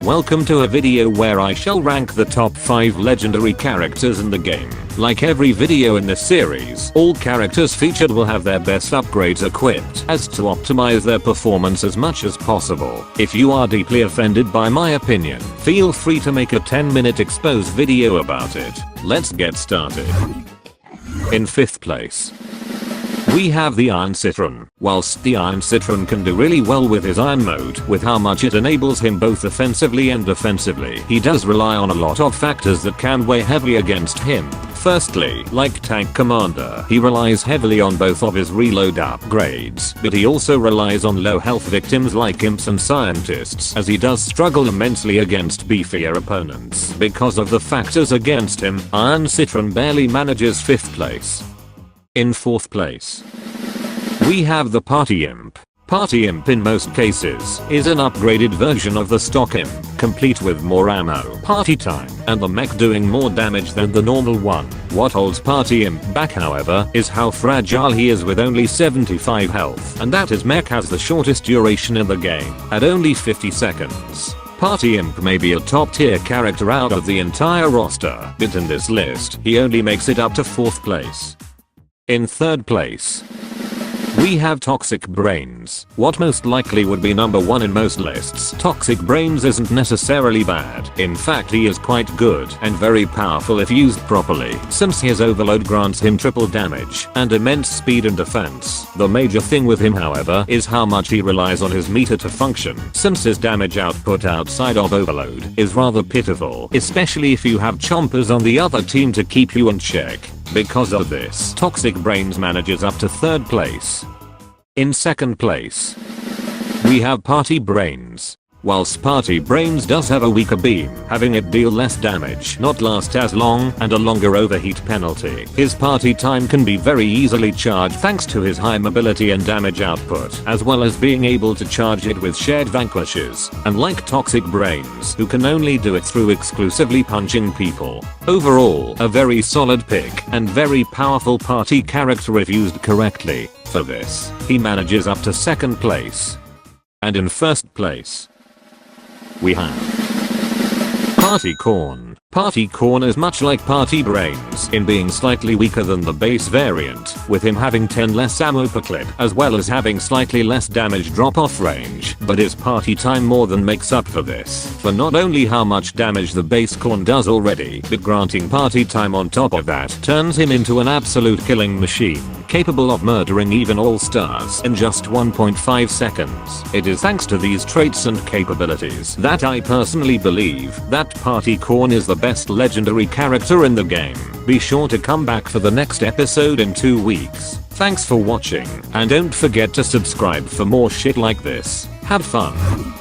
welcome to a video where I shall rank the top 5 legendary characters in the game. Like every video in this series, all characters featured will have their best upgrades equipped as to optimize their performance as much as possible. If you are deeply offended by my opinion, feel free to make a 10-minute expose video about it. Let's get started. In 5th place, we have the Iron Citron. Whilst the Iron Citron can do really well with his Iron mode, with how much it enables him both offensively and defensively, he does rely on a lot of factors that can weigh heavily against him. Firstly, like Tank Commander, he relies heavily on both of his reload upgrades, but he also relies on low health victims like imps and scientists, as he does struggle immensely against beefier opponents. Because of the factors against him, Iron Citron barely manages 5th place. In 4th place, we have the Party Imp. Party Imp in most cases is an upgraded version of the stock imp, complete with more ammo, party time, and the mech doing more damage than the normal one. What holds Party Imp back however is how fragile he is with only 75 health, and that his mech has the shortest duration in the game, at only 50 seconds. Party Imp may be a top tier character out of the entire roster, but in this list, he only makes it up to 4th place. In 3rd place, we have Toxic Brains. What most likely would be number 1 in most lists. Toxic Brains isn't necessarily bad. In fact, he is quite good and very powerful if used properly, since his overload grants him triple damage and immense speed and defense. The major thing with him however is how much he relies on his meter to function, since his damage output outside of overload is rather pitiful, especially if you have chompers on the other team to keep you in check. Because of this, Toxic Brains manages up to 3rd place. In 2nd place, we have Party Brains. Whilst Party Brains does have a weaker beam, having it deal less damage, not last as long, and a longer overheat penalty, his party time can be very easily charged thanks to his high mobility and damage output, as well as being able to charge it with shared vanquishes, unlike Toxic Brains, who can only do it through exclusively punching people. Overall, a very solid pick, and very powerful party character if used correctly. For this, he manages up to 2nd place. And in 1st place, we have Party Corn. Party Corn is much like Party Brains in being slightly weaker than the base variant, with him having 10 less ammo per clip as well as having slightly less damage drop-off range, but his party time more than makes up for this, for not only how much damage the base Corn does already, but granting party time on top of that turns him into an absolute killing machine, capable of murdering even all-stars in just 1.5 seconds. It is thanks to these traits and capabilities that I personally believe that Party Corn is the best legendary character in the game. Be sure to come back for the next episode in 2 weeks. Thanks for watching, and don't forget to subscribe for more shit like this. Have fun.